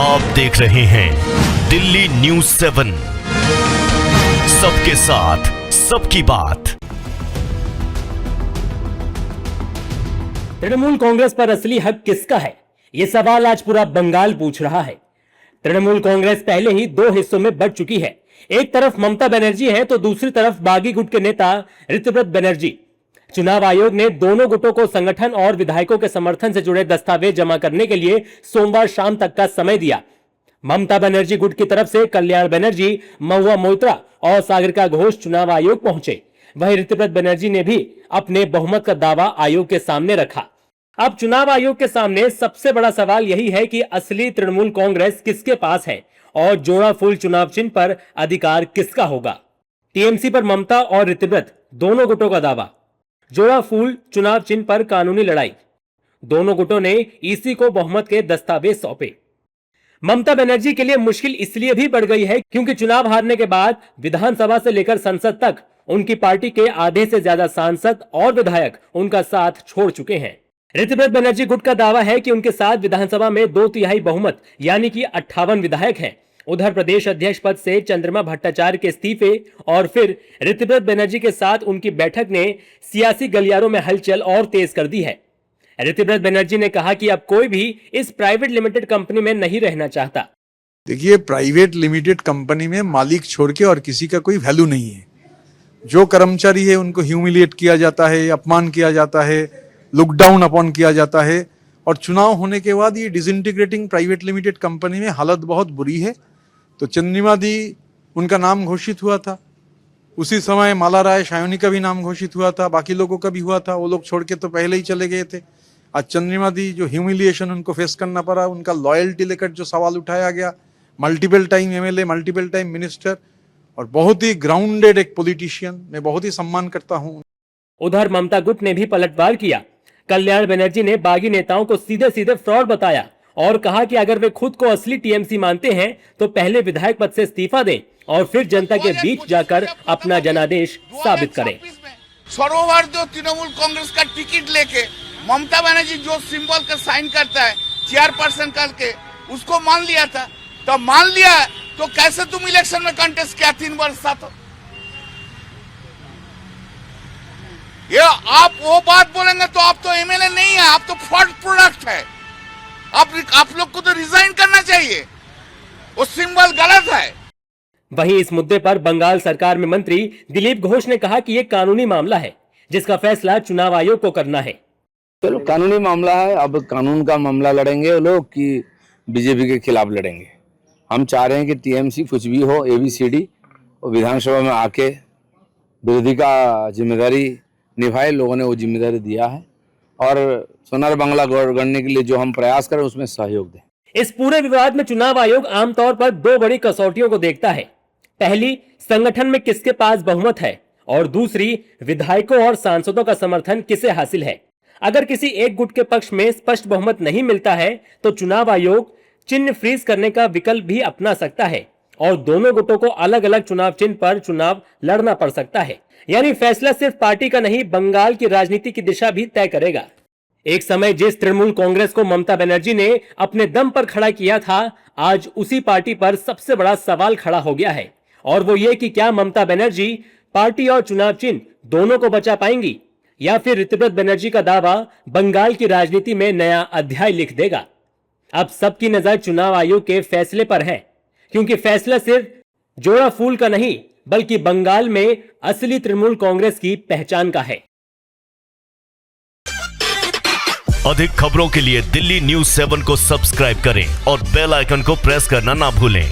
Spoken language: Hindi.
आप देख रहे हैं दिल्ली न्यूज़ 7, सबके साथ सबकी बात। तृणमूल कांग्रेस पर असली हक किसका है, ये सवाल आज पूरा बंगाल पूछ रहा है। तृणमूल कांग्रेस पहले ही दो हिस्सों में बंट चुकी है। एक तरफ ममता बनर्जी है तो दूसरी तरफ बागी गुट के नेता ऋतव्रत बनर्जी। चुनाव आयोग ने दोनों गुटों को संगठन और विधायकों के समर्थन से जुड़े दस्तावेज जमा करने के लिए सोमवार शाम तक का समय दिया। ममता बनर्जी गुट की तरफ से कल्याण बनर्जी, महुआ मोइत्रा और सागरिका घोष चुनाव आयोग पहुंचे। वहीं ऋतव्रत बनर्जी ने भी अपने बहुमत का दावा आयोग के सामने रखा। अब चुनाव आयोग के सामने सबसे बड़ा सवाल यही है कि असली तृणमूल कांग्रेस किसके पास है और जोड़ा फूल चुनाव चिन्ह पर अधिकार किसका होगा। टीएमसी पर ममता और ऋतव्रत दोनों गुटों का दावा। जोड़ा फूल चुनाव चिन्ह पर कानूनी लड़ाई। दोनों गुटों ने ईसी को बहुमत के दस्तावेज सौंपे। ममता बनर्जी के लिए मुश्किल इसलिए भी बढ़ गई है क्योंकि चुनाव हारने के बाद विधानसभा से लेकर संसद तक उनकी पार्टी के आधे से ज्यादा सांसद और विधायक उनका साथ छोड़ चुके हैं। ऋतव्रत बनर्जी गुट का दावा है कि उनके साथ विधानसभा में 2/3 बहुमत यानी कि 58 विधायक हैं। उधर प्रदेश अध्यक्ष पद से चंद्रमा भट्टाचार्य के इस्तीफे और फिर ऋतव्रत बनर्जी के साथ उनकी बैठक ने सियासी गलियारों में हलचल और तेज कर दी है। ऋतव्रत बनर्जी ने कहा कि अब कोई भी इस प्राइवेट लिमिटेड कंपनी में नहीं रहना चाहता। देखिए, प्राइवेट लिमिटेड कंपनी में मालिक छोड़ के और किसी का कोई वैल्यू नहीं है। जो कर्मचारी है उनको ह्यूमिलिएट किया जाता है, अपमान किया जाता है, लुक डाउन अपॉन किया जाता है। और चुनाव होने के बाद ये डिसइंटीग्रेटिंग प्राइवेट लिमिटेड कंपनी में हालत बहुत बुरी है। तो चंद्रिमा दी उनका नाम घोषित हुआ था, उसी समय माला राय शायोनी का भी नाम घोषित हुआ था, बाकी लोगों का भी हुआ था। वो लोग छोड़ के तो पहले ही चले गए थे। आज चंद्रिमा दी जो ह्यूमिलिएशन उनको फेस करना पड़ा, उनका लॉयल्टी लेकर जो सवाल उठाया गया, multiple time MLA, multiple time minister और बहुत ही ग्राउंडेड एक पॉलिटिशियन, मैं बहुत ही सम्मान करता हूँ। उधर ममता गुट ने भी पलटवार किया। कल्याण बनर्जी ने बागी नेताओं को सीधे सीधे फ्रॉड बताया और कहा कि अगर वे खुद को असली टीएमसी मानते हैं तो पहले विधायक पद से इस्तीफा दें और फिर जनता के बीच जाकर अपना जनादेश साबित करें। सरोवर जो तृणमूल कांग्रेस का टिकट लेके ममता बनर्जी जो सिंबल का साइन करता है चेयरपर्सन करके, उसको मान लिया था। तो मान लिया तो कैसे तुम इलेक्शन में कंटेस्ट किया 3 वर्ष साथ? ये आप वो बात बोलेंगे तो आप तो एमएलए नहीं है, आप तो फ्रॉड प्रोडक्ट है। आप लोग को तो रिजाइन करना चाहिए, वो सिंबल गलत है। वहीं इस मुद्दे पर बंगाल सरकार में मंत्री दिलीप घोष ने कहा कि ये कानूनी मामला है जिसका फैसला चुनाव आयोग को करना है। चलो, कानूनी मामला है, अब कानून का मामला लड़ेंगे वो लोग कि बीजेपी के खिलाफ लड़ेंगे। हम चाह रहे हैं कि टीएमसी कुछ भी हो, एबीसीडी और विधानसभा में आके विरोधी का जिम्मेदारी निभाए। लोगों ने वो जिम्मेदारी दिया है और सोनार बांग्ला गढ़ने के लिए जो हम प्रयास करें उसमें सहयोग दें। इस पूरे विवाद में चुनाव आयोग आमतौर पर 2 बड़ी कसौटियों को देखता है। पहली, संगठन में किसके पास बहुमत है और दूसरी, विधायकों और सांसदों का समर्थन किसे हासिल है। अगर किसी एक गुट के पक्ष में स्पष्ट बहुमत नहीं मिलता है तो चुनाव आयोग चिन्ह फ्रीज करने का विकल्प भी अपना सकता है और दोनों गुटों को अलग अलग चुनाव चिन्ह पर चुनाव लड़ना पड़ सकता है। यानी फैसला सिर्फ पार्टी का नहीं, बंगाल की राजनीति की दिशा भी तय करेगा। एक समय जिस तृणमूल कांग्रेस को ममता बनर्जी ने अपने दम पर खड़ा किया था, आज उसी पार्टी पर सबसे बड़ा सवाल खड़ा हो गया है और वो ये कि क्या ममता बनर्जी पार्टी और चुनाव चिन्ह दोनों को बचा पाएंगी या फिर ऋतव्रत बनर्जी का दावा बंगाल की राजनीति में नया अध्याय लिख देगा। अब सबकी नजर चुनाव आयोग के फैसले पर है क्योंकि फैसला सिर्फ जोड़ा फूल का नहीं बल्कि बंगाल में असली तृणमूल कांग्रेस की पहचान का है। अधिक खबरों के लिए दिल्ली न्यूज़ 7 को सब्सक्राइब करें और बेल आइकन को प्रेस करना ना भूलें।